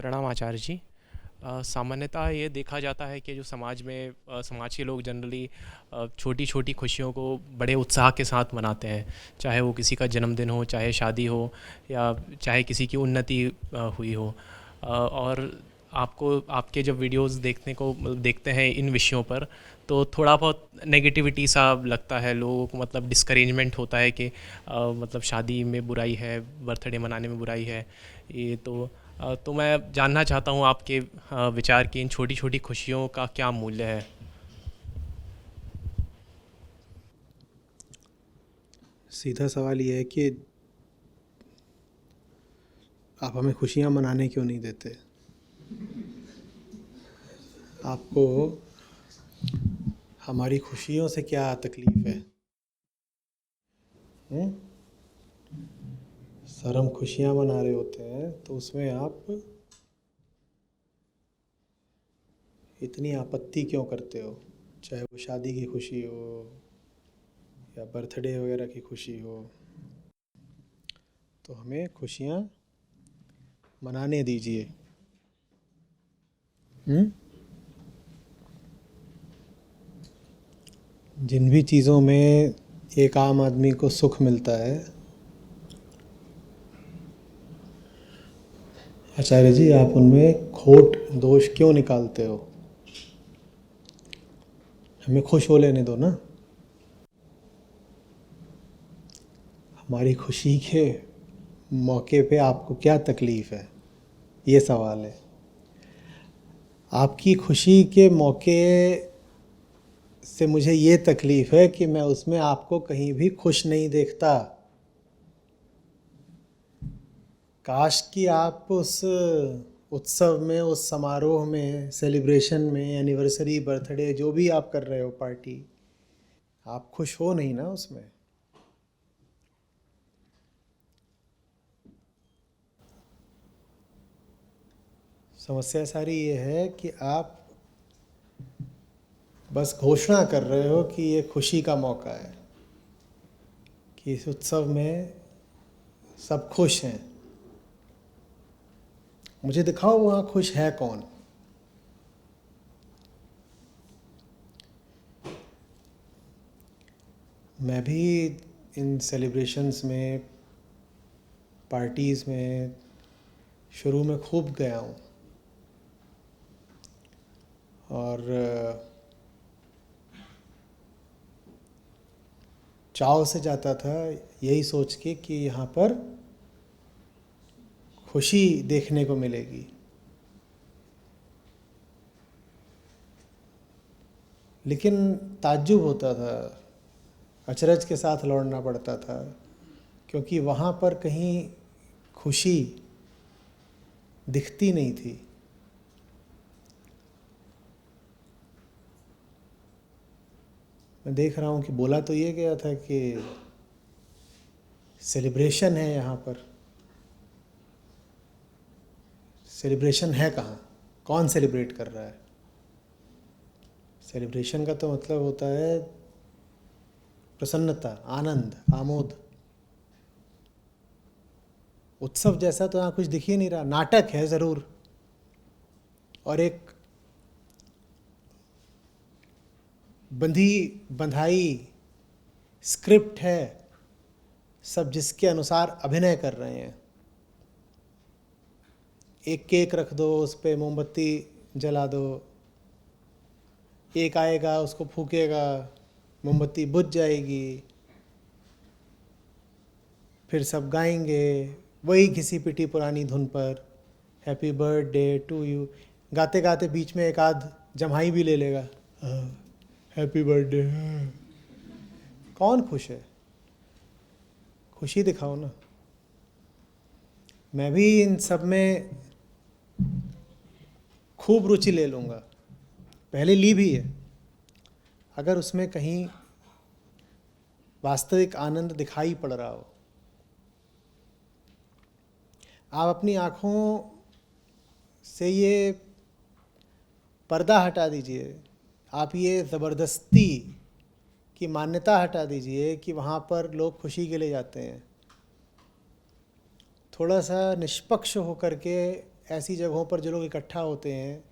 प्रणाम आचार्य जी। सामान्यतः ये देखा जाता है कि जो समाज में समाज के लोग जनरली छोटी छोटी खुशियों को बड़े उत्साह के साथ मनाते हैं। चाहे वो किसी का जन्मदिन हो, चाहे शादी हो, या चाहे किसी की उन्नति हुई हो। और आपको आपके जब वीडियोस देखने को मतलब देखते हैं इन विषयों पर, तो थोड़ा बहुत नेगेटिविटी सा लगता है लोगों को, मतलब डिस्करेजमेंट होता है कि मतलब शादी में बुराई है, बर्थडे मनाने में बुराई है। ये तो मैं जानना चाहता हूँ आपके विचार कि इन छोटी छोटी खुशियों का क्या मूल्य है। सीधा सवाल ये है कि आप हमें खुशियाँ मनाने क्यों नहीं देते। आपको हमारी खुशियों से क्या तकलीफ़ है? हुँ? सर हम खुशियाँ मना रहे होते हैं तो उसमें आप इतनी आपत्ति क्यों करते हो? चाहे वो शादी की खुशी हो या बर्थडे वगैरह की खुशी हो, तो हमें खुशियाँ मनाने दीजिए। हुँ? जिन भी चीज़ों में एक आम आदमी को सुख मिलता है, आचार्य जी आप उनमें खोट दोष क्यों निकालते हो? हमें खुश हो लेने दो ना। हमारी खुशी के मौके पे आपको क्या तकलीफ़ है, ये सवाल है। आपकी खुशी के मौके से मुझे ये तकलीफ़ है कि मैं उसमें आपको कहीं भी खुश नहीं देखता। काश कि आप उस उत्सव में, उस समारोह में, सेलिब्रेशन में, एनिवर्सरी, बर्थडे जो भी आप कर रहे हो पार्टी, आप खुश हो नहीं ना उसमें। समस्या सारी ये है कि आप बस घोषणा कर रहे हो कि ये खुशी का मौका है, कि इस उत्सव में सब खुश हैं। मुझे दिखाओ वहाँ खुश है कौन। मैं भी इन सेलिब्रेशंस में, पार्टीज़ में शुरू में खूब गया हूँ और चाव से जाता था, यही सोच के कि यहाँ पर खुशी देखने को मिलेगी। लेकिन ताज्जुब होता था, अचरज के साथ लौटना पड़ता था, क्योंकि वहाँ पर कहीं खुशी दिखती नहीं थी। मैं देख रहा हूँ कि बोला तो ये गया था कि सेलिब्रेशन है यहाँ पर। सेलिब्रेशन है कहाँ? कौन सेलिब्रेट कर रहा है? सेलिब्रेशन का तो मतलब होता है प्रसन्नता, आनंद, आमोद। उत्सव जैसा तो यहाँ कुछ दिख ही नहीं रहा। नाटक है ज़रूर, और एक बंधी बंधाई स्क्रिप्ट है, सब जिसके अनुसार अभिनय कर रहे हैं। एक केक रख दो, उस पर मोमबत्ती जला दो, एक आएगा उसको फूकेगा, मोमबत्ती बुझ जाएगी, फिर सब गाएंगे वही घिसी पिटी पुरानी धुन पर, हैप्पी बर्थडे टू यू। गाते गाते बीच में एक आध जम्हाई भी ले लेगा, हैप्पी बर्थडे। कौन खुश है? खुशी दिखाओ ना। मैं भी इन सब में खूब रुचि ले लूँगा, पहले ली भी है, अगर उसमें कहीं वास्तविक आनंद दिखाई पड़ रहा हो। आप अपनी आँखों से ये पर्दा हटा दीजिए, आप ये ज़बरदस्ती की मान्यता हटा दीजिए कि वहाँ पर लोग खुशी के लिए जाते हैं। थोड़ा सा निष्पक्ष होकर के ऐसी जगहों पर जो लोग इकट्ठा होते हैं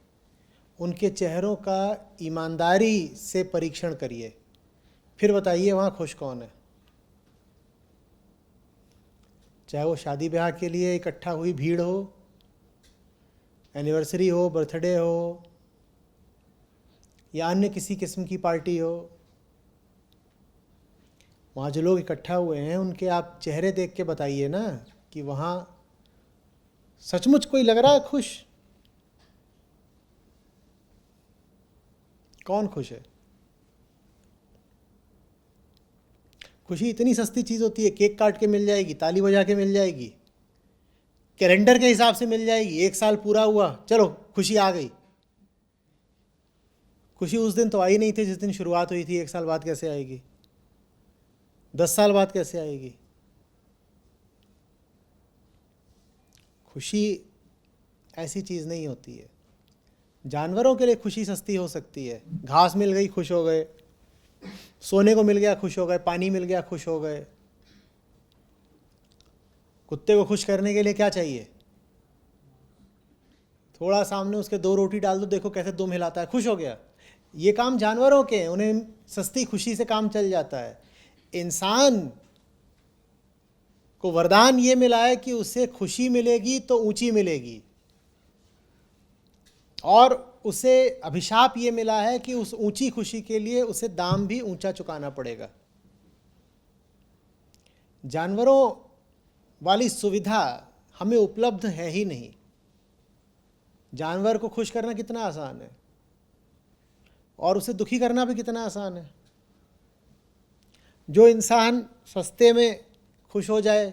उनके चेहरों का ईमानदारी से परीक्षण करिए, फिर बताइए वहाँ खुश कौन है। चाहे वो शादी ब्याह के लिए इकट्ठा हुई भीड़ हो, एनिवर्सरी हो, बर्थडे हो, या अन्य किसी किस्म की पार्टी हो, वहाँ जो लोग इकट्ठा हुए हैं उनके आप चेहरे देख के बताइए ना कि वहाँ सचमुच कोई लग रहा है खुश। कौन खुश है? खुशी इतनी सस्ती चीज़ होती है, केक काट के मिल जाएगी, ताली बजा के मिल जाएगी, कैलेंडर के हिसाब से मिल जाएगी, 1 साल पूरा हुआ, चलो खुशी आ गई। खुशी उस दिन तो आई नहीं थी जिस दिन शुरुआत हुई थी, 1 साल बाद कैसे आएगी? 10 साल बाद कैसे आएगी? खुशी ऐसी चीज़ नहीं होती है। जानवरों के लिए खुशी सस्ती हो सकती है, घास मिल गई खुश हो गए, सोने को मिल गया खुश हो गए, पानी मिल गया खुश हो गए। कुत्ते को खुश करने के लिए क्या चाहिए? थोड़ा सामने उसके 2 रोटी डाल दो, देखो कैसे दुम हिलाता है, खुश हो गया। ये काम जानवरों के हैं, उन्हें सस्ती खुशी से काम चल जाता है। इंसान को वरदान ये मिला है कि उसे खुशी मिलेगी तो ऊंची मिलेगी, और उसे अभिशाप ये मिला है कि उस ऊंची खुशी के लिए उसे दाम भी ऊंचा चुकाना पड़ेगा। जानवरों वाली सुविधा हमें उपलब्ध है ही नहीं। जानवर को खुश करना कितना आसान है और उसे दुखी करना भी कितना आसान है। जो इंसान सस्ते में खुश हो जाए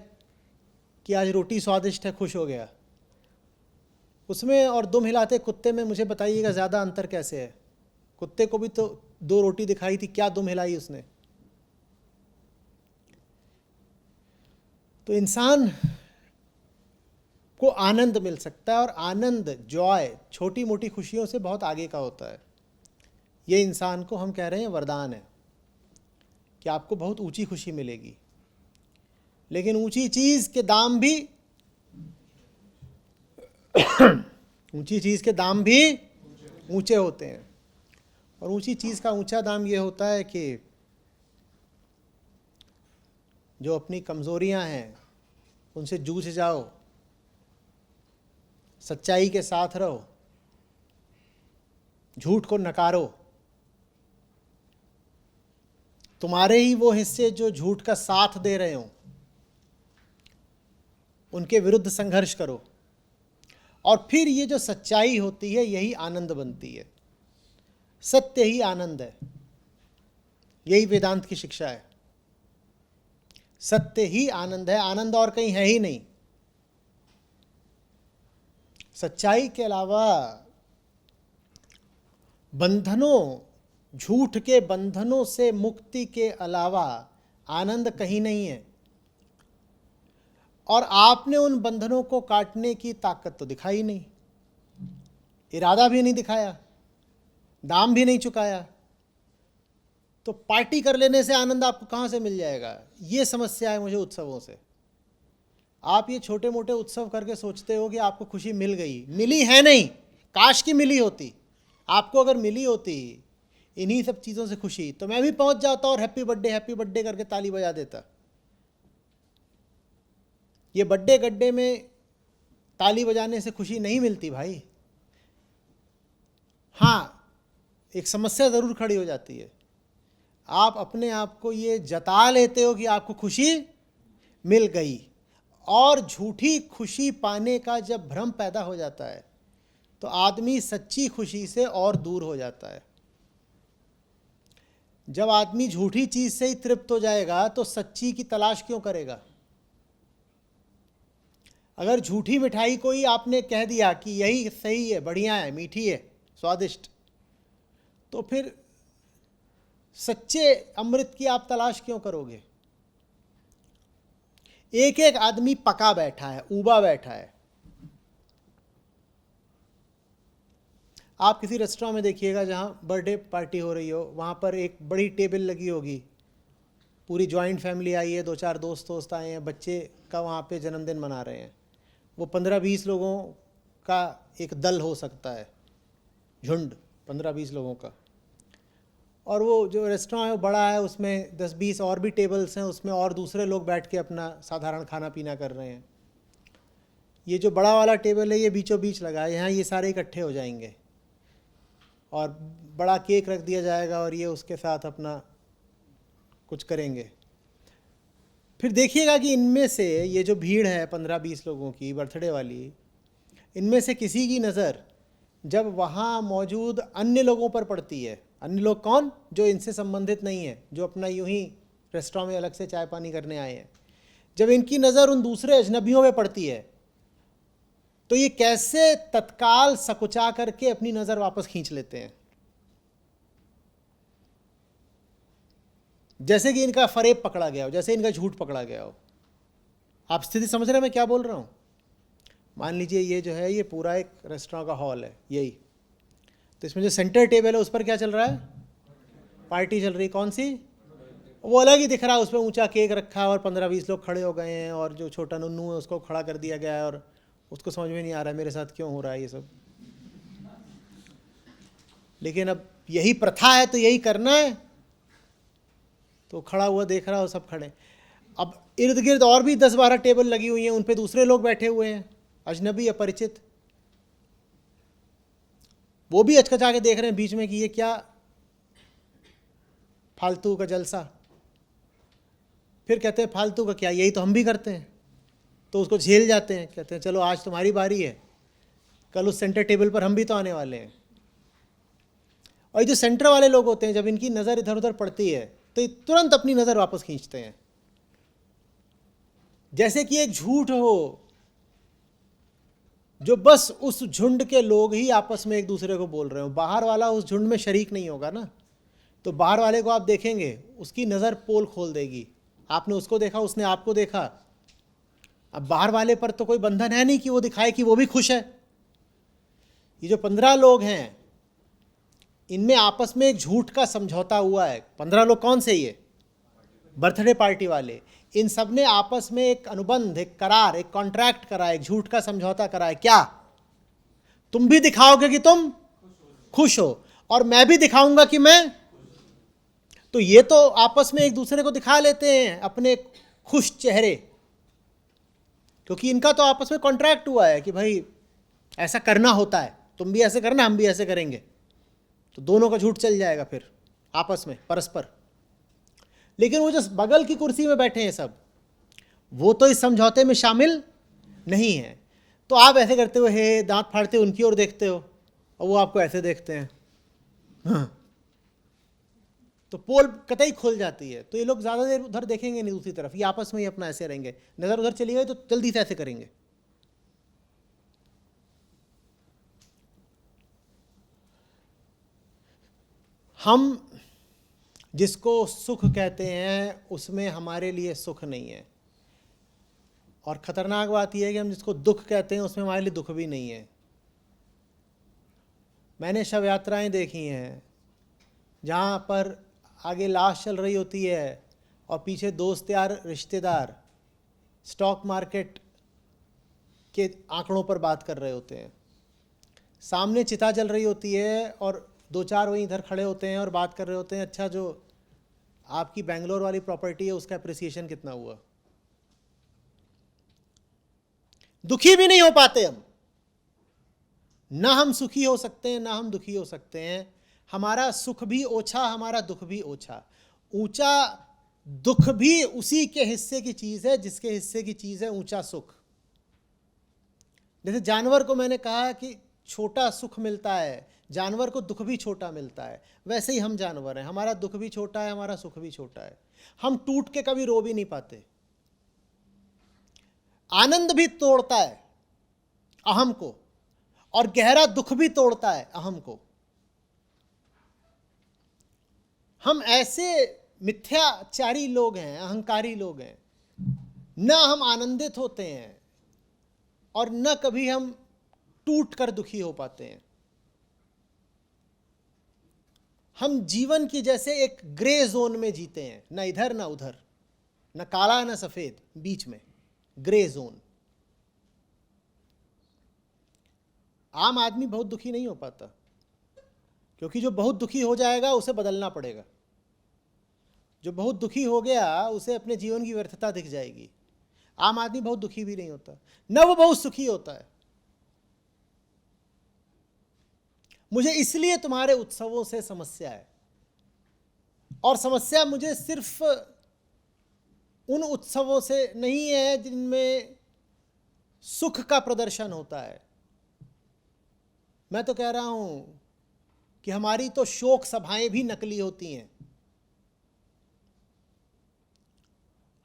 कि आज रोटी स्वादिष्ट है, खुश हो गया, उसमें और दुम हिलाते कुत्ते में मुझे बताइएगा ज़्यादा अंतर कैसे है? कुत्ते को भी तो 2 रोटी दिखाई थी, क्या दुम हिलाई उसने? तो इंसान को आनंद मिल सकता है, और आनंद, जॉय, छोटी मोटी खुशियों से बहुत आगे का होता है। ये इंसान को हम कह रहे हैं वरदान है कि आपको बहुत ऊंची खुशी मिलेगी, लेकिन ऊंची चीज़ के दाम भी ऊंची चीज़ के दाम भी ऊंचे होते हैं। और ऊंची चीज़ का ऊंचा दाम ये होता है कि जो अपनी कमज़ोरियां हैं उनसे जूझ जाओ, सच्चाई के साथ रहो, झूठ को नकारो। तुम्हारे ही वो हिस्से जो झूठ का साथ दे रहे हो उनके विरुद्ध संघर्ष करो, और फिर ये जो सच्चाई होती है यही आनंद बनती है। सत्य ही आनंद है, यही वेदांत की शिक्षा है। सत्य ही आनंद है, आनंद और कहीं है ही नहीं। सच्चाई के अलावा बंधनों, झूठ के बंधनों से मुक्ति के अलावा आनंद कहीं नहीं है। और आपने उन बंधनों को काटने की ताकत तो दिखाई नहीं, इरादा भी नहीं दिखाया, दाम भी नहीं चुकाया, तो पार्टी कर लेने से आनंद आपको कहाँ से मिल जाएगा? ये समस्या है मुझे उत्सवों से। आप ये छोटे मोटे उत्सव करके सोचते हो कि आपको खुशी मिल गई, मिली है नहीं। काश की मिली होती। आपको अगर मिली होती इन्हीं सब चीज़ों से खुशी, तो मैं भी पहुंच जाता और हैप्पी बर्थडे करके ताली बजा देता। ये बर्थडे गड्ढे में ताली बजाने से खुशी नहीं मिलती भाई। हाँ, एक समस्या ज़रूर खड़ी हो जाती है। आप अपने आप को ये जता लेते हो कि आपको खुशी मिल गई, और झूठी खुशी पाने का जब भ्रम पैदा हो जाता है तो आदमी सच्ची खुशी से और दूर हो जाता है। जब आदमी झूठी चीज़ से ही तृप्त हो जाएगा तो सच्ची की तलाश क्यों करेगा? अगर झूठी मिठाई को ही आपने कह दिया कि यही सही है, बढ़िया है, मीठी है, स्वादिष्ट, तो फिर सच्चे अमृत की आप तलाश क्यों करोगे? एक एक आदमी पका बैठा है, ऊबा बैठा है। आप किसी रेस्टोरेंट में देखिएगा जहाँ बर्थडे पार्टी हो रही हो, वहाँ पर एक बड़ी टेबल लगी होगी, पूरी जॉइंट फैमिली आई है, 2-4 दोस्त आए हैं, बच्चे का वहाँ पे जन्मदिन मना रहे हैं। वो 15-20 लोगों का एक दल हो सकता है, झुंड 15-20 लोगों का। और वो जो रेस्टोरेंट है वो बड़ा है, उसमें 10-20 और भी टेबल्स हैं, उसमें और दूसरे लोग बैठ के अपना साधारण खाना पीना कर रहे हैं। ये जो बड़ा वाला टेबल है ये बीचों बीच लगा है, यहाँ ये सारे इकट्ठे हो जाएंगे और बड़ा केक रख दिया जाएगा और ये उसके साथ अपना कुछ करेंगे। फिर देखिएगा कि इनमें से ये जो भीड़ है 15-20 लोगों की बर्थडे वाली, इनमें से किसी की नज़र जब वहाँ मौजूद अन्य लोगों पर पड़ती है, अन्य लोग कौन? जो इनसे संबंधित नहीं है, जो अपना यूं ही रेस्टोरेंट में अलग से चाय पानी करने आए हैं, जब इनकी नज़र उन दूसरे अजनबियों पे पड़ती है तो ये कैसे तत्काल सकुचा करके अपनी नज़र वापस खींच लेते हैं, जैसे कि इनका फरेब पकड़ा गया हो, जैसे इनका झूठ पकड़ा गया हो। आप स्थिति समझ रहे हैं मैं क्या बोल रहा हूँ? मान लीजिए ये जो है ये पूरा एक रेस्टोरेंट का हॉल है यही, तो इसमें जो सेंटर टेबल है उस पर क्या चल रहा है? पार्टी चल रही। कौन सी? वो अलग ही दिख रहा है, उसमें ऊंचा केक रखा है और 15-20 लोग खड़े हो गए हैं और जो छोटा नन्नू है उसको खड़ा कर दिया गया है और उसको समझ में नहीं आ रहा है मेरे साथ क्यों हो रहा है ये सब। लेकिन अब यही प्रथा है तो यही करना है, तो खड़ा हुआ देख रहा है, सब खड़े। अब इर्द गिर्द और भी 10-12 टेबल लगी हुई हैं, उन पे दूसरे लोग बैठे हुए हैं, अजनबी अपरिचित, वो भी अचकचा के देख रहे हैं बीच में कि ये क्या फालतू का जलसा। फिर कहते हैं फालतू का क्या, यही तो हम भी करते हैं, तो उसको झेल जाते हैं, कहते हैं चलो आज तुम्हारी बारी है, कल उस सेंटर टेबल पर हम भी तो आने वाले हैं। और ये जो सेंटर वाले लोग होते हैं जब इनकी नज़र इधर उधर पड़ती है तो ये तुरंत अपनी नज़र वापस खींचते हैं, जैसे कि एक झूठ हो जो बस उस झुंड के लोग ही आपस में एक दूसरे को बोल रहे हो, बाहर वाला उस झुंड में शरीक नहीं होगा ना। तो बाहर वाले को आप देखेंगे, उसकी नज़र पोल खोल देगी, आपने उसको देखा, उसने आपको देखा। अब बाहर वाले पर तो कोई बंधन है नहीं कि वो दिखाए कि वो भी खुश है। ये जो 15 लोग हैं इनमें आपस में एक झूठ का समझौता हुआ है। 15 लोग कौन से? ये बर्थडे पार्टी वाले। इन सब ने आपस में एक अनुबंध, एक करार, एक कॉन्ट्रैक्ट करा है, एक झूठ का समझौता करा है। क्या? तुम भी दिखाओगे कि तुम खुश हो और मैं भी दिखाऊंगा कि मैं। तो ये तो आपस में एक दूसरे को दिखा लेते हैं अपने खुश चेहरे, क्योंकि इनका तो आपस में कॉन्ट्रैक्ट हुआ है कि भाई ऐसा करना होता है, तुम भी ऐसे करना, हम भी ऐसे करेंगे। तो दोनों का झूठ चल जाएगा फिर आपस में परस्पर। लेकिन वो जो बगल की कुर्सी में बैठे हैं सब, वो तो इस समझौते में शामिल नहीं है। तो आप ऐसे करते हो, हे दांत फाड़ते उनकी ओर देखते हो और वो आपको ऐसे देखते हैं, हाँ। तो पोल कतई खुल जाती है। तो ये लोग ज़्यादा देर उधर देखेंगे नहीं दूसरी तरफ, ये आपस में ही अपना ऐसे रहेंगे। नज़र उधर चली गई तो जल्दी से ऐसे करेंगे। हम जिसको सुख कहते हैं उसमें हमारे लिए सुख नहीं है, और ख़तरनाक बात यह है कि हम जिसको दुख कहते हैं उसमें हमारे लिए दुख भी नहीं है। मैंने शव यात्राएँ देखी हैं जहाँ पर आगे लाश चल रही होती है और पीछे दोस्त यार रिश्तेदार स्टॉक मार्केट के आंकड़ों पर बात कर रहे होते हैं। सामने चिता जल रही होती है और 2-4 वहीं इधर खड़े होते हैं और बात कर रहे होते हैं, अच्छा जो आपकी बेंगलोर वाली प्रॉपर्टी है उसका अप्रिसिएशन कितना हुआ। दुखी भी नहीं हो पाते हम, ना हम सुखी हो सकते हैं ना हम दुखी हो सकते हैं। हमारा सुख भी ओछा, हमारा दुख भी ओछा। ऊंचा दुख भी उसी के हिस्से की चीज़ है जिसके हिस्से की चीज़ है ऊंचा सुख। जैसे जानवर को मैंने कहा कि छोटा सुख मिलता है, जानवर को दुख भी छोटा मिलता है, वैसे ही हम जानवर हैं, हमारा दुख भी छोटा है, हमारा सुख भी छोटा है। हम टूट के कभी रो भी नहीं पाते। आनंद भी तोड़ता है अहम को और गहरा दुख भी तोड़ता है अहम को। हम ऐसे मिथ्याचारी लोग हैं, अहंकारी लोग हैं, न हम आनंदित होते हैं और न कभी हम टूट कर दुखी हो पाते हैं। हम जीवन की जैसे एक ग्रे जोन में जीते हैं, न इधर न उधर, न काला न सफेद, बीच में ग्रे जोन। आम आदमी बहुत दुखी नहीं हो पाता, क्योंकि जो बहुत दुखी हो जाएगा उसे बदलना पड़ेगा। जो बहुत दुखी हो गया उसे अपने जीवन की व्यर्थता दिख जाएगी। आम आदमी बहुत दुखी भी नहीं होता, न वो बहुत सुखी होता है। मुझे इसलिए तुम्हारे उत्सवों से समस्या है, और समस्या मुझे सिर्फ उन उत्सवों से नहीं है जिनमें सुख का प्रदर्शन होता है। मैं तो कह रहा हूं कि हमारी तो शोक सभाएं भी नकली होती हैं।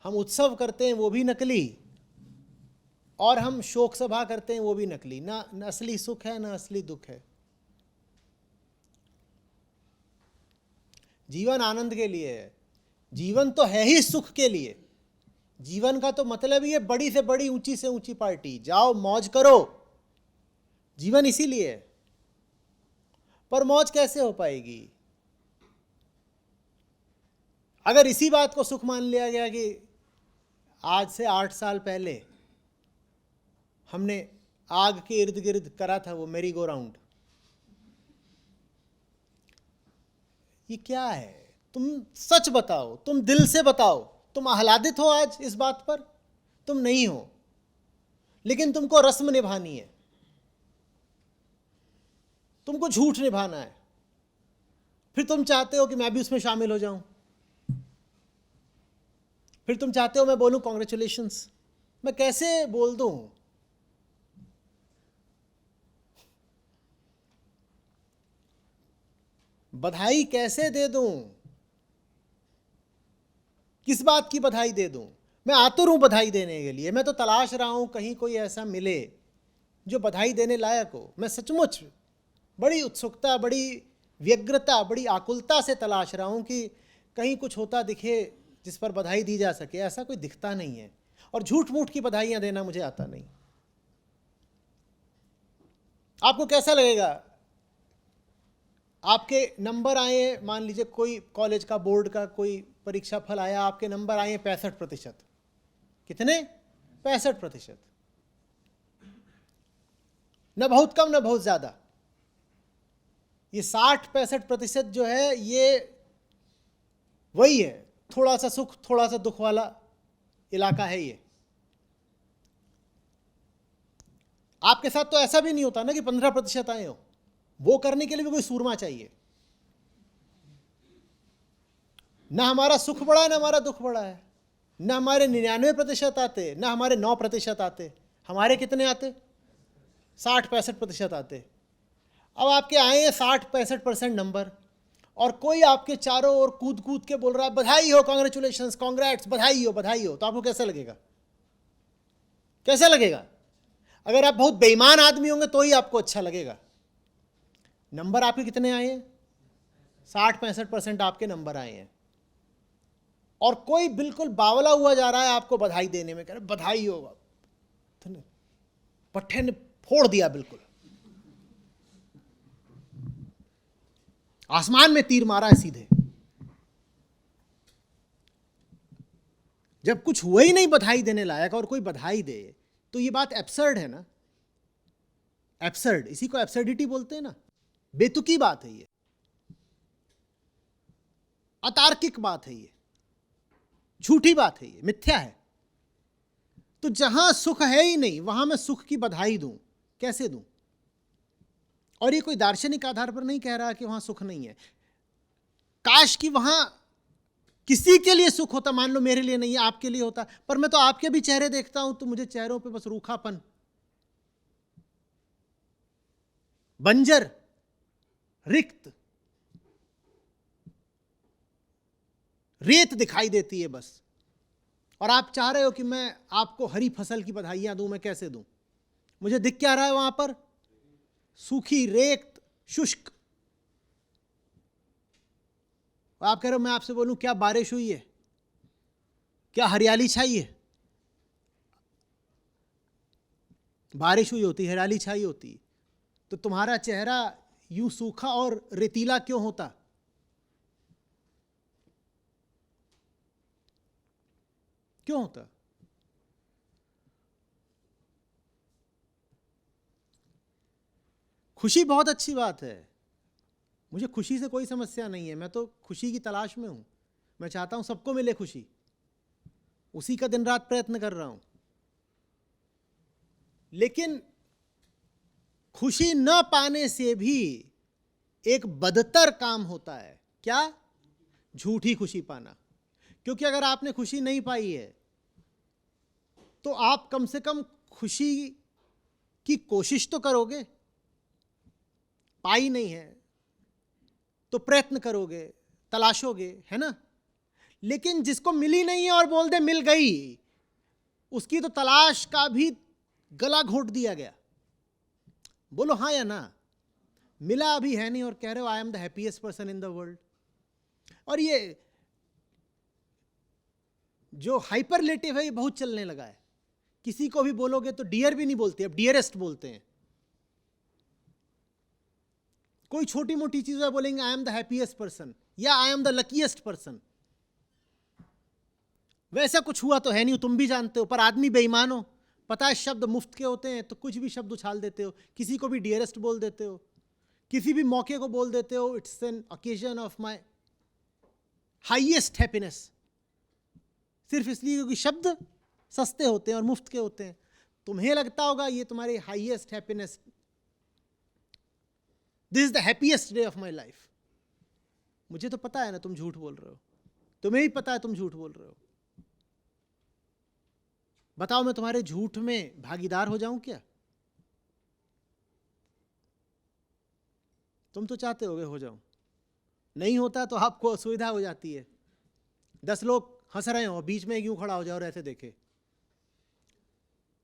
हम उत्सव करते हैं वो भी नकली, और हम शोक सभा करते हैं वो भी नकली। ना असली सुख है, ना असली दुख है। जीवन आनंद के लिए है। जीवन तो है ही सुख के लिए। जीवन का तो मतलब ही है बड़ी से बड़ी, ऊंची से ऊंची पार्टी, जाओ मौज करो। जीवन इसीलिए है। पर मौज कैसे हो पाएगी अगर इसी बात को सुख मान लिया गया कि आज से 8 साल पहले हमने आग के इर्द गिर्द करा था वो मेरी गो राउंड। ये क्या है? तुम सच बताओ, तुम दिल से बताओ, तुम आह्लादित हो आज इस बात पर? तुम नहीं हो, लेकिन तुमको रस्म निभानी है, तुमको झूठ निभाना है। फिर तुम चाहते हो कि मैं भी उसमें शामिल हो जाऊं। फिर तुम चाहते हो मैं बोलूं कॉन्ग्रेचुलेशंस। मैं कैसे बोल दूं? बधाई कैसे दे दूं? किस बात की बधाई दे दूं? मैं आतुर हूं बधाई देने के लिए। मैं तो तलाश रहा हूं कहीं कोई ऐसा मिले जो बधाई देने लायक हो। मैं सचमुच बड़ी उत्सुकता, बड़ी व्यग्रता, बड़ी आकुलता से तलाश रहा हूं कि कहीं कुछ होता दिखे जिस पर बधाई दी जा सके। ऐसा कोई दिखता नहीं है, और झूठ मूठ की बधाइयां देना मुझे आता नहीं। आपको कैसा लगेगा? आपके नंबर आए, मान लीजिए कोई कॉलेज का, बोर्ड का कोई परीक्षा फल आया, आपके नंबर आए 65%। कितने? 65%। न बहुत कम न बहुत ज़्यादा। ये 60-65% जो है, ये वही है, थोड़ा सा सुख थोड़ा सा दुख वाला इलाका है ये। आपके साथ तो ऐसा भी नहीं होता ना कि 15% आए हो। वो करने के लिए भी कोई सूरमा चाहिए। ना हमारा सुख बड़ा है, ना हमारा दुख बड़ा है। ना हमारे 99% आते, ना हमारे 9% आते। हमारे कितने आते? 60-65% आते। अब आपके आए हैं 60-65% नंबर, और कोई आपके चारों ओर कूद कूद के बोल रहा है बधाई हो, कॉन्ग्रेचुलेशंस, कॉन्ग्रेट्स, बधाई हो, बधाई हो। तो आपको कैसा लगेगा? कैसा लगेगा? अगर आप बहुत बेईमान आदमी होंगे तो ही आपको अच्छा लगेगा। नंबर आपके कितने आए हैं? 60-65% आपके नंबर आए हैं, और कोई बिल्कुल बावला हुआ जा रहा है आपको बधाई देने में, कह रहे बधाई होगा। पट्टे ने फोड़ दिया, बिल्कुल आसमान में तीर मारा है सीधे। जब कुछ हुआ ही नहीं बधाई देने लायक, और कोई बधाई दे, तो ये बात एब्सर्ड है ना। एब्सर्ड, इसी को एब्सर्डिटी बोलते हैं ना। बेतुकी बात है ये, अतार्किक बात है ये, झूठी बात है ये, मिथ्या है। तो जहां सुख है ही नहीं, वहां मैं सुख की बधाई दूं, कैसे दूं? और ये कोई दार्शनिक आधार पर नहीं कह रहा कि वहां सुख नहीं है। काश कि वहां किसी के लिए सुख होता। मान लो मेरे लिए नहीं है, आपके लिए होता। पर मैं तो आपके भी चेहरे देखता हूं, तो मुझे चेहरों पे बस रूखापन, बंजर, रिक्त, रेत दिखाई देती है बस। और आप चाह रहे हो कि मैं आपको हरी फसल की बधाइयां दूं। मैं कैसे दूं? मुझे दिख क्या रहा है वहां पर? सूखी रेत, शुष्क। आप कह रहे हो मैं आपसे बोलूं क्या बारिश हुई है, क्या हरियाली छाई है? बारिश हुई होती, हरियाली छाई होती, तो तुम्हारा चेहरा यूं सूखा और रेतीला क्यों होता? क्यों होता? खुशी बहुत अच्छी बात है, मुझे खुशी से कोई समस्या नहीं है, मैं तो खुशी की तलाश में हूं, मैं चाहता हूं सबको मिले खुशी, उसी का दिन रात प्रयत्न कर रहा हूं। लेकिन खुशी न पाने से भी एक बदतर काम होता है, क्या? झूठी खुशी पाना। क्योंकि अगर आपने खुशी नहीं पाई है तो आप कम से कम खुशी की कोशिश तो करोगे, पाई नहीं है तो प्रयत्न करोगे, तलाशोगे, है ना? लेकिन जिसको मिली नहीं है और बोल दे मिल गई, उसकी तो तलाश का भी गला घोट दिया गया। बोलो हाँ या ना? मिला अभी है नहीं और कह रहे हो आई am the happiest person in the world. और ये जो हाइपरलेटिव है ये बहुत चलने लगा है। किसी को भी बोलोगे तो डियर भी नहीं बोलते, अब डियरेस्ट बोलते हैं। कोई छोटी मोटी चीज है बोलेंगे I am the happiest person या I am the luckiest person. वैसा कुछ हुआ तो है नहीं, तुम भी जानते हो, पर आदमी बेईमान हो। पता है शब्द मुफ्त के होते हैं तो कुछ भी शब्द उछाल देते हो, किसी को भी डियरेस्ट बोल देते हो, किसी भी मौके को बोल देते हो it's an occasion of my highest happiness, सिर्फ इसलिए क्योंकि शब्द सस्ते होते हैं और मुफ्त के होते हैं। तुम्हें लगता होगा ये तुम्हारी highest happiness, this is the happiest day of my life. मुझे तो पता है ना तुम झूठ बोल रहे हो, तुम्हें ही पता है तुम झूठ बोल रहे हो। बताओ मैं तुम्हारे झूठ में भागीदार हो जाऊं क्या? तुम तो चाहते होगे हो जाऊं, नहीं होता तो आपको असुविधा हो जाती है। 10 लोग हंस रहे हो, बीच में यूं खड़ा हो जाओ और ऐसे देखे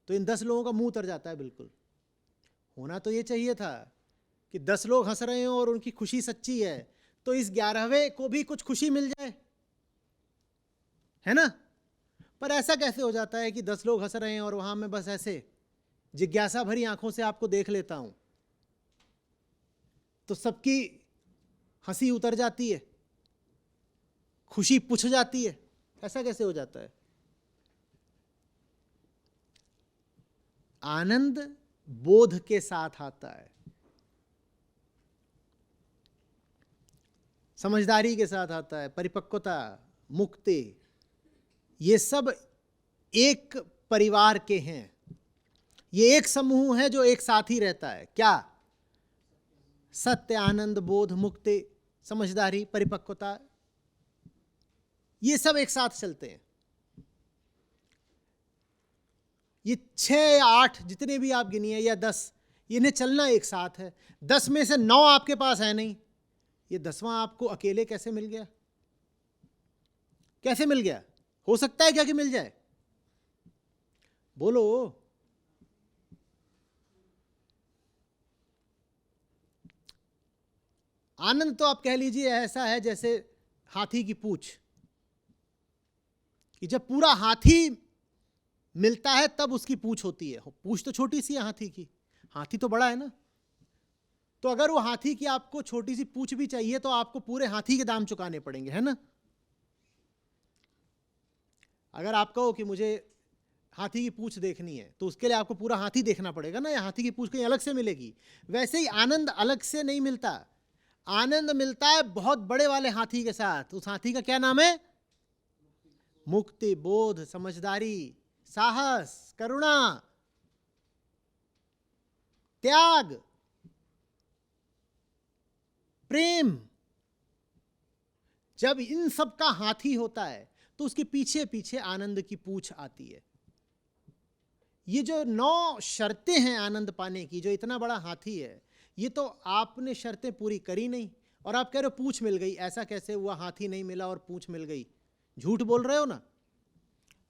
तो इन 10 लोगों का मुंह उतर जाता है। बिल्कुल होना तो ये चाहिए था कि 10 लोग हंस रहे हो और उनकी खुशी सच्ची है तो इस 11वें को भी कुछ खुशी मिल जाए, है ना? पर ऐसा कैसे हो जाता है कि 10 लोग हंस रहे हैं और वहां मैं बस ऐसे जिज्ञासा भरी आंखों से आपको देख लेता हूं तो सबकी हंसी उतर जाती है, खुशी पुछ जाती है। ऐसा कैसे हो जाता है? आनंद बोध के साथ आता है, समझदारी के साथ आता है, परिपक्वता, मुक्ति, ये सब एक परिवार के हैं। ये एक समूह है जो एक साथ ही रहता है। क्या? सत्य, आनंद, बोध, मुक्ति, समझदारी, परिपक्वता, ये सब एक साथ चलते हैं। ये 6 या 8 जितने भी आप गिनिए या 10, इन्हें चलना एक साथ है। 10 में से 9 आपके पास है नहीं, ये 10वां आपको अकेले कैसे मिल गया? कैसे मिल गया? हो सकता है क्या कि मिल जाए? बोलो। आनंद तो आप कह लीजिए ऐसा है जैसे हाथी की पूंछ, कि जब पूरा हाथी मिलता है तब उसकी पूंछ होती है। पूंछ तो छोटी सी है हाथी की, हाथी तो बड़ा है ना। तो अगर वो हाथी की आपको छोटी सी पूंछ भी चाहिए तो आपको पूरे हाथी के दाम चुकाने पड़ेंगे, है ना? अगर आप कहो कि मुझे हाथी की पूंछ देखनी है तो उसके लिए आपको पूरा हाथी देखना पड़ेगा ना, या हाथी की पूंछ कहीं अलग से मिलेगी। वैसे ही आनंद अलग से नहीं मिलता, आनंद मिलता है बहुत बड़े वाले हाथी के साथ। उस हाथी का क्या नाम है? मुक्ति, बोध, समझदारी, साहस, करुणा, त्याग, प्रेम। जब इन सब का हाथी होता है तो उसके पीछे पीछे आनंद की पूंछ आती है। ये जो 9 शर्तें हैं आनंद पाने की, जो इतना बड़ा हाथी है, ये तो आपने शर्तें पूरी करी नहीं और आप कह रहे हो पूंछ मिल गई। ऐसा कैसे हुआ? हाथी नहीं मिला और पूंछ मिल गई? झूठ बोल रहे हो ना।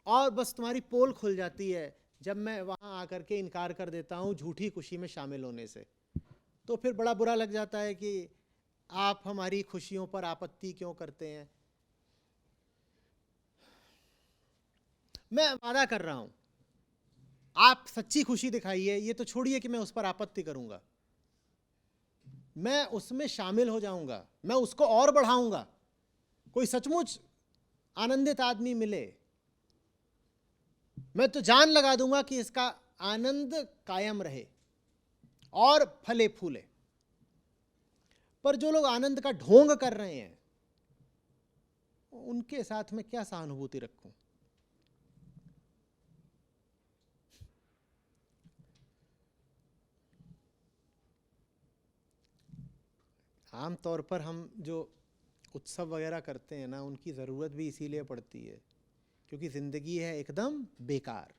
और बस तुम्हारी पोल खुल जाती है जब मैं वहां आकर के इनकार कर देता हूं झूठी खुशी में शामिल होने से। तो फिर बड़ा बुरा लग जाता है कि आप हमारी खुशियों पर आपत्ति क्यों करते हैं। मैं वादा कर रहा हूं, आप सच्ची खुशी दिखाइए, ये तो छोड़िए कि मैं उस पर आपत्ति करूंगा, मैं उसमें शामिल हो जाऊंगा, मैं उसको और बढ़ाऊंगा। कोई सचमुच आनंदित आदमी मिले, मैं तो जान लगा दूंगा कि इसका आनंद कायम रहे और फले फूले। पर जो लोग आनंद का ढोंग कर रहे हैं उनके साथ में क्या सहानुभूति रखूं? आम तौर पर हम जो उत्सव वगैरह करते हैं ना, उनकी ज़रूरत भी इसीलिए पड़ती है क्योंकि ज़िंदगी है एकदम बेकार।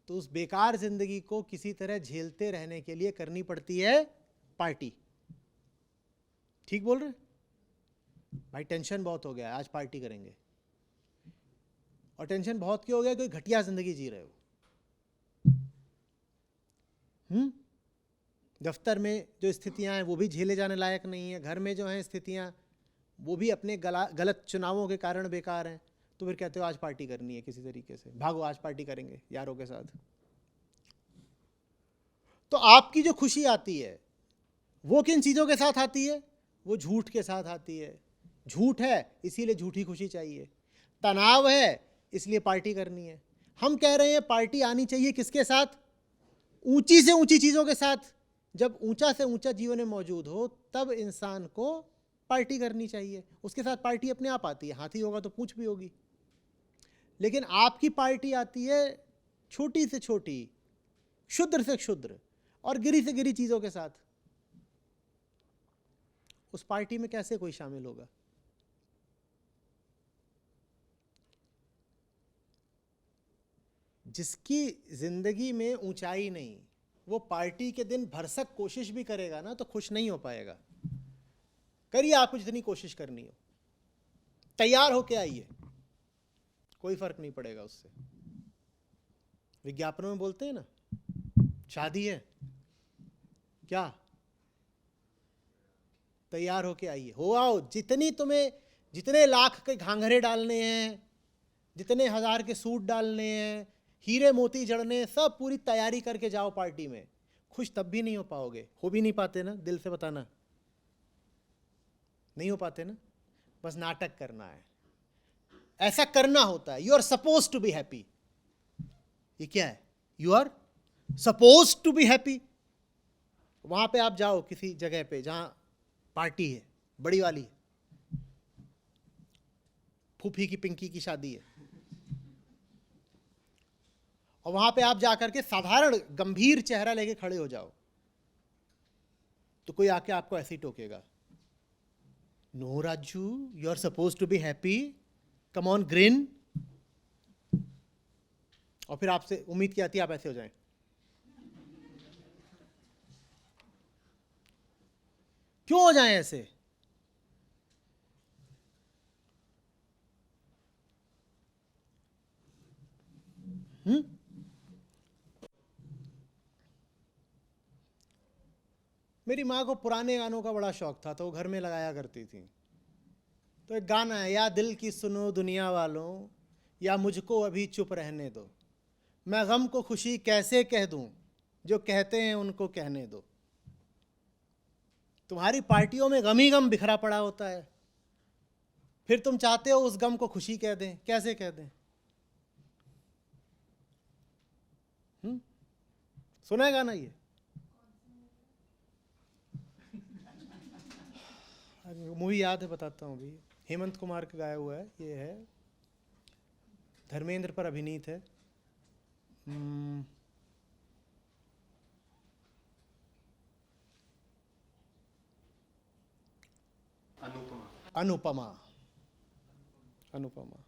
तो उस बेकार ज़िंदगी को किसी तरह झेलते रहने के लिए करनी पड़ती है पार्टी। ठीक बोल रहे भाई? टेंशन बहुत हो गया, आज पार्टी करेंगे। और टेंशन बहुत क्यों हो गया? कोई घटिया ज़िंदगी जी रहे हो। दफ्तर में जो स्थितियां हैं वो भी झेले जाने लायक नहीं है, घर में जो हैं स्थितियां वो भी अपने गलत चुनावों के कारण बेकार हैं, तो फिर कहते हो आज पार्टी करनी है किसी तरीके से, भागो आज पार्टी करेंगे यारों के साथ। तो आपकी जो खुशी आती है वो किन चीज़ों के साथ आती है? वो झूठ के साथ आती है। झूठ है इसीलिए झूठी खुशी चाहिए, तनाव है इसलिए पार्टी करनी है। हम कह रहे हैं पार्टी आनी चाहिए किसके साथ? ऊंची से ऊंची चीज़ों के साथ। जब ऊंचा से ऊंचा जीवन में मौजूद हो तब इंसान को पार्टी करनी चाहिए। उसके साथ पार्टी अपने आप आती है। हाथी होगा तो पूंछ भी होगी। लेकिन आपकी पार्टी आती है छोटी से छोटी, क्षुद्र से क्षुद्र और गिरी से गिरी चीज़ों के साथ। उस पार्टी में कैसे कोई शामिल होगा? जिसकी जिंदगी में ऊंचाई नहीं, वो पार्टी के दिन भरसक कोशिश भी करेगा ना तो खुश नहीं हो पाएगा। करिए आपको जितनी कोशिश करनी हो, तैयार होके आइए, कोई फर्क नहीं पड़ेगा उससे। विज्ञापनों में बोलते हैं ना, शादी है क्या, तैयार होके आइए, हो आओ। जितने लाख के घाघरे डालने हैं, जितने हजार के सूट डालने हैं, हीरे मोती जड़ने हैं, सब पूरी तैयारी करके जाओ पार्टी में। खुश तब भी नहीं हो पाओगे। हो भी नहीं पाते ना, दिल से बताना, नहीं हो पाते ना। बस नाटक करना है, ऐसा करना होता है। You are suppose to be happy. ये क्या है? You are suppose to be happy. वहां पे आप जाओ किसी जगह पे जहां पार्टी है, बड़ी वाली, फूफी की पिंकी की शादी है, और वहां पे आप जाकर के साधारण गंभीर चेहरा लेके खड़े हो जाओ तो कोई आके आपको ऐसे ही टोकेगा, no Raju, you are suppose to be happy, come on grin. और फिर आपसे उम्मीद की आती है आप ऐसे हो जाएं। क्यों हो जाएं ऐसे? मेरी माँ को पुराने गानों का बड़ा शौक था तो वो घर में लगाया करती थी। तो एक गाना है, या दिल की सुनो दुनिया वालों, या मुझको अभी चुप रहने दो, मैं गम को खुशी कैसे कह दूं, जो कहते हैं उनको कहने दो। तुम्हारी पार्टियों में गम ही गम बिखरा पड़ा होता है, फिर तुम चाहते हो उस गम को खुशी कह दें। कैसे कह दें? सुना है गाना ये? मूवी याद है, बताता हूँ अभी। हेमंत कुमार का गाया हुआ है, ये है, धर्मेंद्र पर अभिनीत है। अनुपमा। अनुपमा।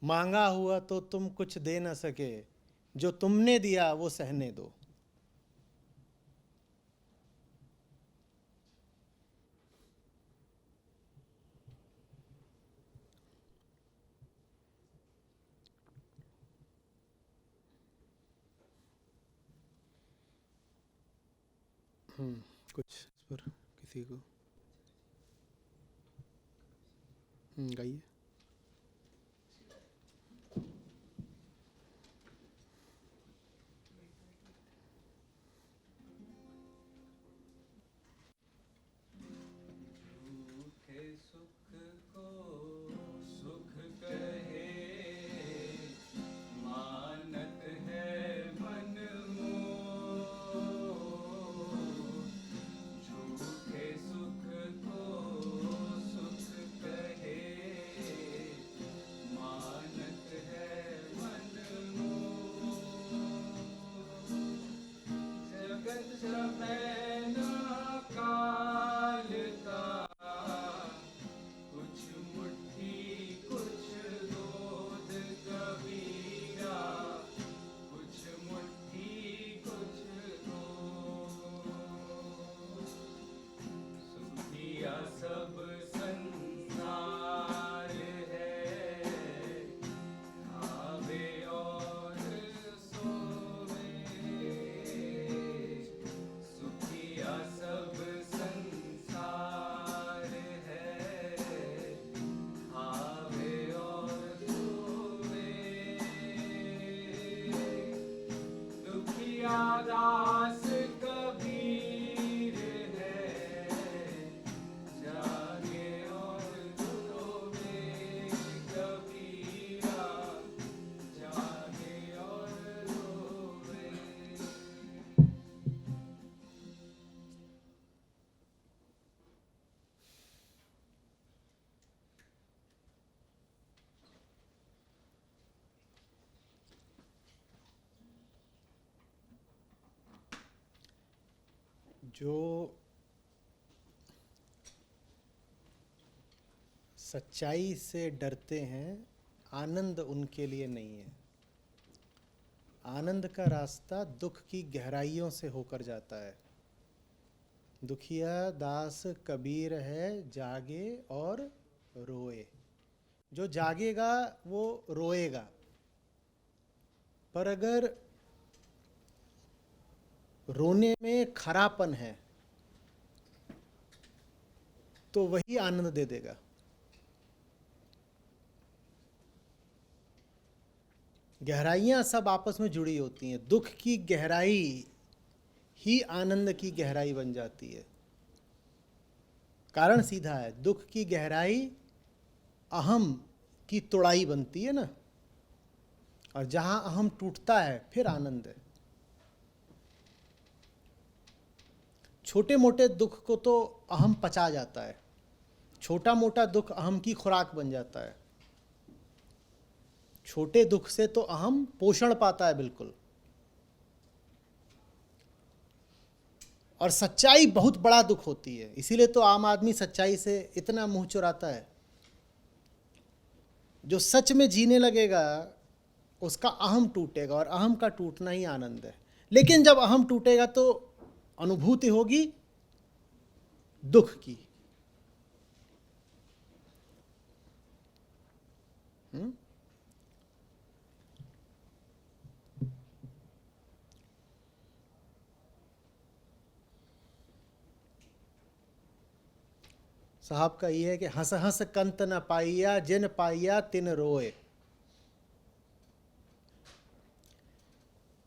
मांगा हुआ तो तुम कुछ दे न सके, जो तुमने दिया वो सहने दो। कुछ इस पर किसी को गाइए। दास कबीर है, जागे और रोवे कबीरा, जागे और रोवे। जो सच्चाई से डरते हैं, आनंद उनके लिए नहीं है। आनंद का रास्ता दुख की गहराइयों से होकर जाता है। दुखिया दास कबीर है, जागे और रोए। जो जागेगा वो रोएगा, पर अगर रोने में खरापन है तो वही आनंद दे देगा। गहराइयां सब आपस में जुड़ी होती हैं। दुख की गहराई ही आनंद की गहराई बन जाती है। कारण सीधा है, दुख की गहराई अहम की तोड़ाई बनती है ना, और जहां अहम टूटता है फिर आनंद है। छोटे मोटे दुख को तो अहम पचा जाता है, छोटा मोटा दुख अहम की खुराक बन जाता है। छोटे दुख से तो अहम पोषण पाता है बिल्कुल। और सच्चाई बहुत बड़ा दुख होती है, इसीलिए तो आम आदमी सच्चाई से इतना मुंह चुराता है। जो सच में जीने लगेगा उसका अहम टूटेगा, और अहम का टूटना ही आनंद है। लेकिन जब अहम टूटेगा तो अनुभूति होगी दुख की। साहब का ये है कि हंस हंस कंत न पाइया, जिन पाइया तिन रोए।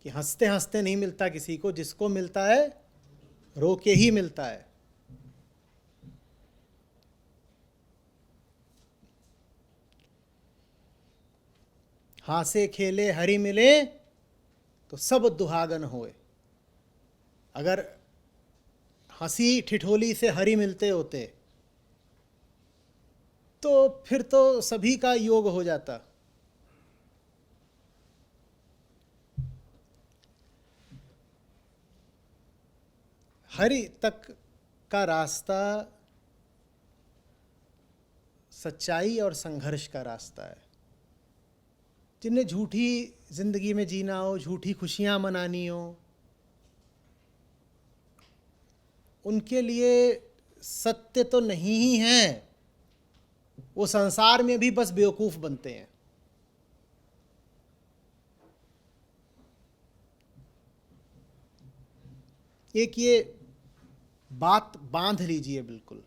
कि हंसते हंसते नहीं मिलता किसी को, जिसको मिलता है रो के ही मिलता है। हासे खेले हरि मिले तो सब दुहागन होए। अगर हंसी ठिठोली से हरि मिलते होते तो फिर तो सभी का योग हो जाता। हरि तक का रास्ता सच्चाई और संघर्ष का रास्ता है। जिन्हें झूठी जिंदगी में जीना हो, झूठी खुशियां मनानी हो, उनके लिए सत्य तो नहीं ही है। वो संसार में भी बस बेवकूफ बनते हैं। एक ये बात बांध लीजिए बिल्कुल,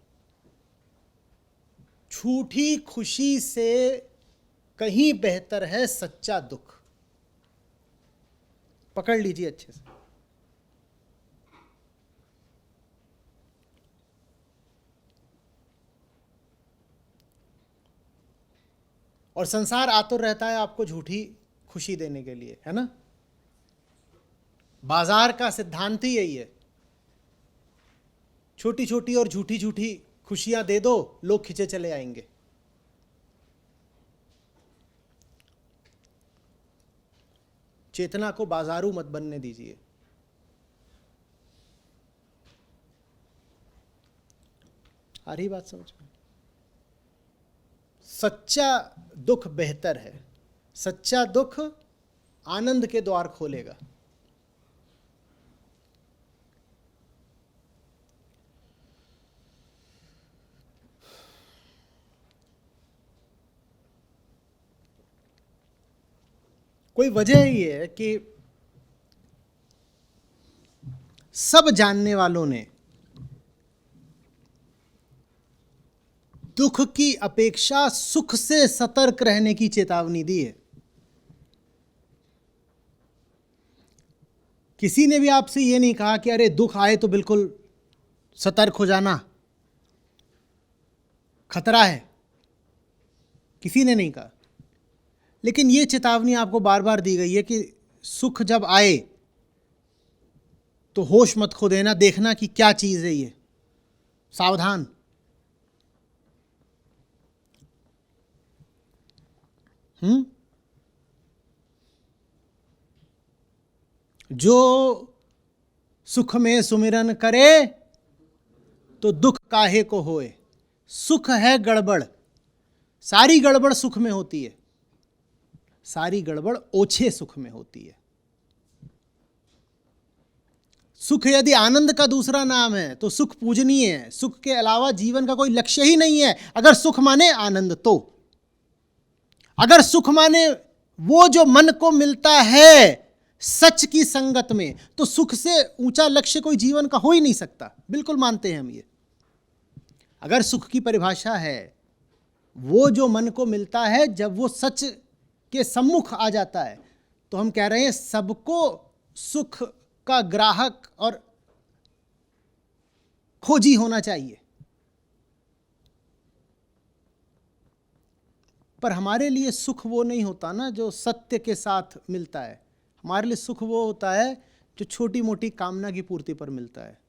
झूठी खुशी से कहीं बेहतर है सच्चा दुख। पकड़ लीजिए अच्छे से। और संसार आतुर रहता है आपको झूठी खुशी देने के लिए, है ना। बाजार का सिद्धांत ही यही है। छोटी छोटी और झूठी झूठी खुशियां दे दो, लोग खिंचे चले आएंगे। चेतना को बाजारू मत बनने दीजिए। आ रही बात समझ में? सच्चा दुख बेहतर है। सच्चा दुख आनंद के द्वार खोलेगा। कोई वजह ये है कि सब जानने वालों ने दुख की अपेक्षा सुख से सतर्क रहने की चेतावनी दी है। किसी ने भी आपसे ये नहीं कहा कि अरे दुख आए तो बिल्कुल सतर्क हो जाना, खतरा है, किसी ने नहीं कहा। लेकिन ये चेतावनी आपको बार बार दी गई है कि सुख जब आए तो होश मत खो देना, देखना कि क्या चीज है ये, सावधान। जो सुख में सुमिरन करे तो दुख काहे को होए। सुख है गड़बड़, सारी गड़बड़ सुख में होती है, सारी गड़बड़ ओछे सुख में होती है। सुख यदि आनंद का दूसरा नाम है तो सुख पूजनीय है। सुख के अलावा जीवन का कोई लक्ष्य ही नहीं है। अगर सुख माने आनंद, तो अगर सुख माने वो जो मन को मिलता है सच की संगत में, तो सुख से ऊंचा लक्ष्य कोई जीवन का हो ही नहीं सकता। बिल्कुल मानते हैं हम ये। अगर सुख की परिभाषा है वो जो मन को मिलता है जब वो सच के सम्मुख आ जाता है, तो हम कह रहे हैं सबको सुख का ग्राहक और खोजी होना चाहिए। पर हमारे लिए सुख वो नहीं होता ना जो सत्य के साथ मिलता है। हमारे लिए सुख वो होता है जो छोटी मोटी कामना की पूर्ति पर मिलता है।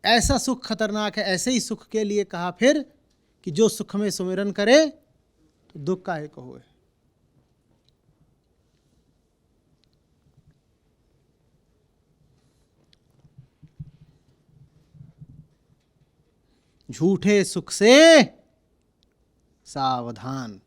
ऐसा सुख खतरनाक है। ऐसे ही सुख के लिए कहा फिर कि जो सुख में सुमिरन करे तो दुख काहे को होए। झूठे सुख से सावधान।